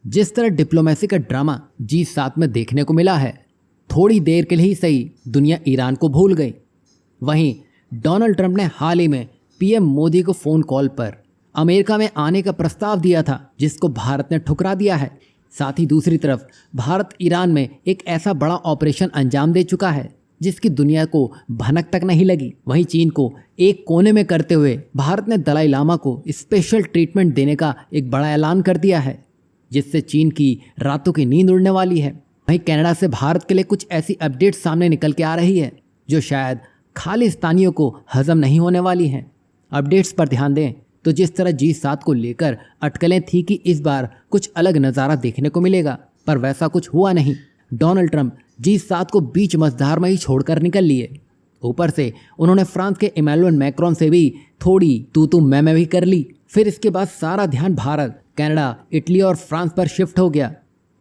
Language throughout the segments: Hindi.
जिस तरह डिप्लोमेसी का ड्रामा G7 में देखने को मिला है, थोड़ी देर के लिए ही सही दुनिया ईरान को भूल गई। वहीं डोनाल्ड ट्रंप ने हाल ही में पीएम मोदी को फ़ोन कॉल पर अमेरिका में आने का प्रस्ताव दिया था, जिसको भारत ने ठुकरा दिया है। साथ ही दूसरी तरफ भारत ईरान में एक ऐसा बड़ा ऑपरेशन अंजाम दे चुका है जिसकी दुनिया को भनक तक नहीं लगी। वहीं चीन को एक कोने में करते हुए भारत ने दलाई लामा को स्पेशल ट्रीटमेंट देने का एक बड़ा ऐलान कर दिया है, जिससे चीन की रातों की नींद उड़ने वाली है। वहीं कनाडा से भारत के लिए कुछ ऐसी अपडेट सामने निकल के आ रही है जो शायद खालिस्तानियों को हजम नहीं होने वाली हैं। अपडेट्स पर ध्यान दें तो जिस तरह G7 को लेकर अटकलें थी कि इस बार कुछ अलग नज़ारा देखने को मिलेगा, पर वैसा कुछ हुआ नहीं। डोनाल्ड ट्रंप G7 को बीच मझधार में ही छोड़कर निकल लिए। ऊपर से उन्होंने फ्रांस के इमैनुअल मैक्रोन से भी थोड़ी तू मैं भी कर ली। फिर इसके बाद सारा ध्यान भारत, कनाडा, इटली और फ्रांस पर शिफ्ट हो गया।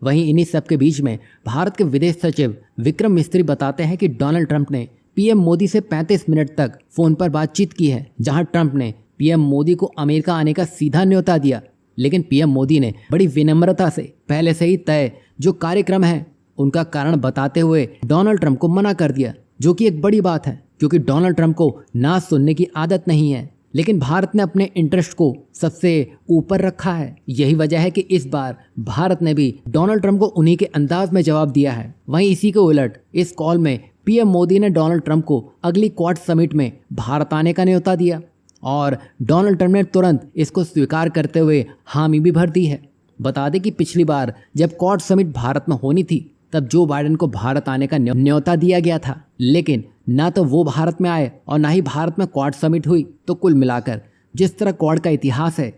वहीं इन्हीं सब के बीच में भारत के विदेश सचिव विक्रम मिस्त्री बताते हैं कि डोनाल्ड ट्रंप ने पीएम मोदी से 35 मिनट तक फ़ोन पर बातचीत की है, जहां ट्रंप ने पीएम मोदी को अमेरिका आने का सीधा न्योता दिया। लेकिन पीएम मोदी ने बड़ी विनम्रता से पहले से ही तय जो कार्यक्रम है उनका कारण बताते हुए डोनाल्ड ट्रंप को मना कर दिया, जो कि एक बड़ी बात है क्योंकि डोनाल्ड ट्रंप को ना सुनने की आदत नहीं है। लेकिन भारत ने अपने इंटरेस्ट को सबसे ऊपर रखा है। यही वजह है कि इस बार भारत ने भी डोनाल्ड ट्रंप को उन्हीं के अंदाज में जवाब दिया है। वहीं इसी के उलट इस कॉल में पीएम मोदी ने डोनाल्ड ट्रंप को अगली क्वाड समिट में भारत आने का न्योता दिया और डोनाल्ड ट्रंप ने तुरंत इसको स्वीकार करते हुए हामी भी भर दी है। बता दें कि पिछली बार जब क्वाड समिट भारत में होनी थी तब जो बाइडेन को भारत आने का न्योता दिया गया था, लेकिन ना तो वो भारत में आए और ना ही भारत में क्वाड समिट हुई। तो कुल मिलाकर जिस तरह क्वाड का इतिहास है,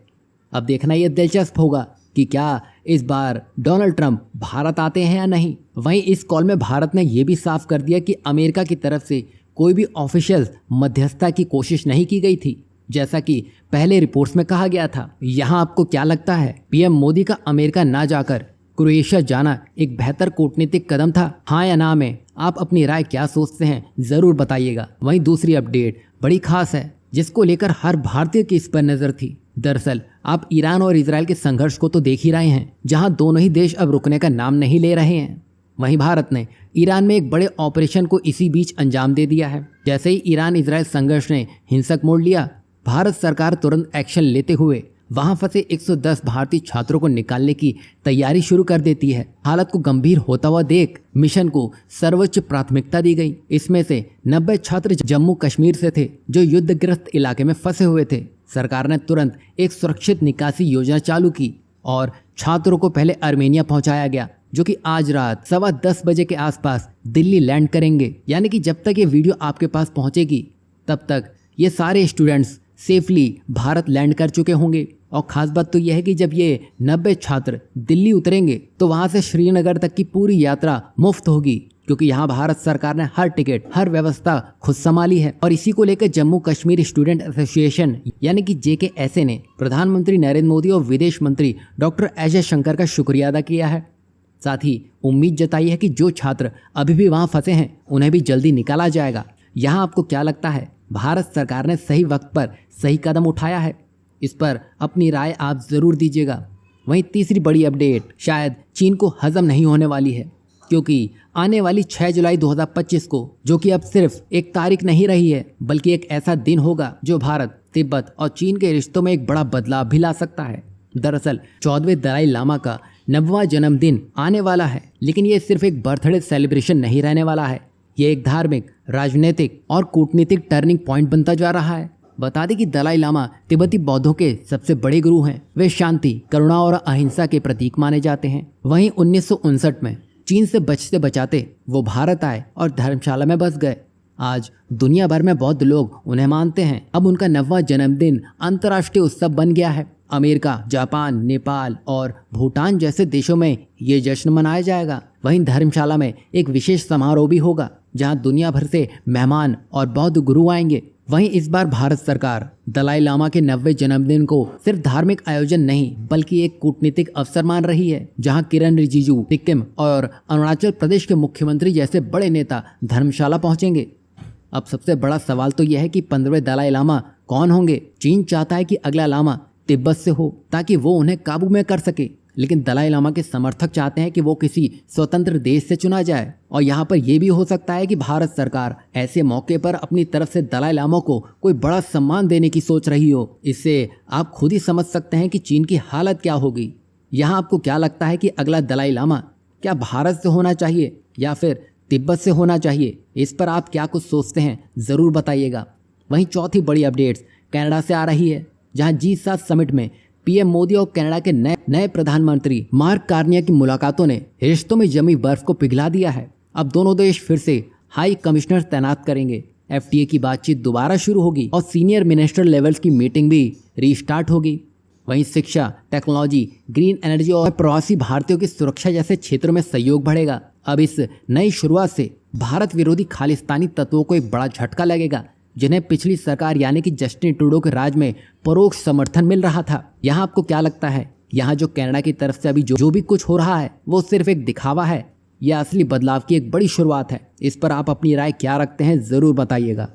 अब देखना यह दिलचस्प होगा कि क्या इस बार डोनाल्ड ट्रंप भारत आते हैं या नहीं। वहीं इस कॉल में भारत ने यह भी साफ कर दिया कि अमेरिका की तरफ से कोई भी ऑफिशियल मध्यस्थता की कोशिश नहीं की गई थी, जैसा कि पहले रिपोर्ट्स में कहा गया था। यहाँ आपको क्या लगता है, पीएम मोदी का अमेरिका ना जाकर क्रोएशिया जाना एक बेहतर कूटनीतिक कदम था? हाँ या ना में आप अपनी राय क्या सोचते हैं ज़रूर बताइएगा। वहीं दूसरी अपडेट बड़ी खास है जिसको लेकर हर भारतीय की इस पर नज़र थी। दरअसल आप ईरान और इजराइल के संघर्ष को तो देख ही रहे हैं, जहां दोनों ही देश अब रुकने का नाम नहीं ले रहे हैं। वहीं भारत ने ईरान में एक बड़े ऑपरेशन को इसी बीच अंजाम दे दिया है। जैसे ही ईरान इजराइल संघर्ष ने हिंसक मोड़ लिया, भारत सरकार तुरंत एक्शन लेते हुए वहां फंसे 110 भारतीय छात्रों को निकालने की तैयारी शुरू कर देती है। हालत को गंभीर होता हुआ देख मिशन को सर्वोच्च प्राथमिकता दी गई। इसमें से 90 छात्र जम्मू कश्मीर से थे जो युद्धग्रस्त इलाके में फंसे हुए थे। सरकार ने तुरंत एक सुरक्षित निकासी योजना चालू की और छात्रों को पहले आर्मेनिया पहुंचाया गया, जो कि आज रात 10:15 बजे के आसपास दिल्ली लैंड करेंगे। यानी कि जब तक ये वीडियो आपके पास पहुंचेगी तब तक ये सारे स्टूडेंट्स सेफली भारत लैंड कर चुके होंगे। और ख़ास बात तो यह है कि जब ये 90 छात्र दिल्ली उतरेंगे तो वहाँ से श्रीनगर तक की पूरी यात्रा मुफ्त होगी, क्योंकि यहाँ भारत सरकार ने हर टिकट, हर व्यवस्था खुद संभाली है। और इसी को लेकर जम्मू कश्मीर स्टूडेंट एसोसिएशन यानी कि JKSA ने प्रधानमंत्री नरेंद्र मोदी और विदेश मंत्री डॉक्टर एस जयशंकर का शुक्रिया अदा किया है। साथ ही उम्मीद जताई है कि जो छात्र अभी भी वहाँ फंसे हैं उन्हें भी जल्दी निकाला जाएगा। यहाँ आपको क्या लगता है, भारत सरकार ने सही वक्त पर सही कदम उठाया है? इस पर अपनी राय आप ज़रूर दीजिएगा। वहीं तीसरी बड़ी अपडेट शायद चीन को हजम नहीं होने वाली है, क्योंकि आने वाली 6 जुलाई 2025 को, जो कि अब सिर्फ एक तारीख नहीं रही है बल्कि एक ऐसा दिन होगा जो भारत, तिब्बत और चीन के रिश्तों में एक बड़ा बदलाव भी ला सकता है। दरअसल 14वें दलाई लामा का 90वां जन्मदिन आने वाला है, लेकिन ये सिर्फ एक बर्थडे सेलिब्रेशन नहीं रहने वाला है। ये एक धार्मिक, राजनीतिक और कूटनीतिक टर्निंग पॉइंट बनता जा रहा है। बता दें कि दलाई लामा तिब्बती बौद्धों के सबसे बड़े गुरु हैं। वे शांति, करुणा और अहिंसा के प्रतीक माने जाते हैं। वहीं 1959 में चीन से बचते बचाते वो भारत आए और धर्मशाला में बस गए। आज दुनिया भर में बौद्ध लोग उन्हें मानते हैं। अब उनका 90वां जन्मदिन अंतर्राष्ट्रीय उत्सव बन गया है। अमेरिका, जापान, नेपाल और भूटान जैसे देशों में ये जश्न मनाया जाएगा। वहीं धर्मशाला में एक विशेष समारोह भी होगा जहां दुनिया भर से मेहमान और बौद्ध गुरु आएंगे। वहीं इस बार भारत सरकार दलाई लामा के 90वें जन्मदिन को सिर्फ धार्मिक आयोजन नहीं बल्कि एक कूटनीतिक अवसर मान रही है, जहां किरण रिजिजू, सिक्किम और अरुणाचल प्रदेश के मुख्यमंत्री जैसे बड़े नेता धर्मशाला पहुंचेंगे। अब सबसे बड़ा सवाल तो यह है कि 15वें दलाई लामा कौन होंगे? चीन चाहता है कि अगला लामा तिब्बत से हो ताकि वो उन्हें काबू में कर सके। लेकिन दलाई लामा के समर्थक चाहते हैं कि वो किसी स्वतंत्र देश से चुना जाए। और यहाँ पर यह भी हो सकता है कि भारत सरकार ऐसे मौके पर अपनी तरफ से दलाई लामा को कोई बड़ा सम्मान देने की सोच रही हो। इससे आप खुद ही समझ सकते हैं कि चीन की हालत क्या होगी। यहाँ आपको क्या लगता है कि अगला दलाई लामा क्या भारत से होना चाहिए या फिर तिब्बत से होना चाहिए? इस पर आप क्या कुछ सोचते हैं ज़रूर बताइएगा। वहीं चौथी बड़ी अपडेट्स कनाडा से आ रही है, जहां G7 समिट में पीएम मोदी और कनाडा के नए प्रधानमंत्री मार्क कार्निया की मुलाकातों ने रिश्तों में जमी बर्फ को पिघला दिया है। अब दोनों देश फिर से हाई कमिश्नर तैनात करेंगे, FTA की बातचीत दोबारा शुरू होगी और सीनियर मिनिस्टर लेवल्स की मीटिंग भी रीस्टार्ट होगी। वहीं शिक्षा, टेक्नोलॉजी, ग्रीन एनर्जी और प्रवासी भारतीयों की सुरक्षा जैसे क्षेत्रों में सहयोग बढ़ेगा। अब इस नई शुरुआत से भारत विरोधी खालिस्तानी तत्वों को एक बड़ा झटका लगेगा, जिन्हें पिछली सरकार यानी कि जस्टिन ट्रूडो के राज में परोक्ष समर्थन मिल रहा था। यहाँ आपको क्या लगता है, यहाँ जो कनाडा की तरफ से अभी जो भी कुछ हो रहा है वो सिर्फ एक दिखावा है या असली बदलाव की एक बड़ी शुरुआत है? इस पर आप अपनी राय क्या रखते हैं ज़रूर बताइएगा।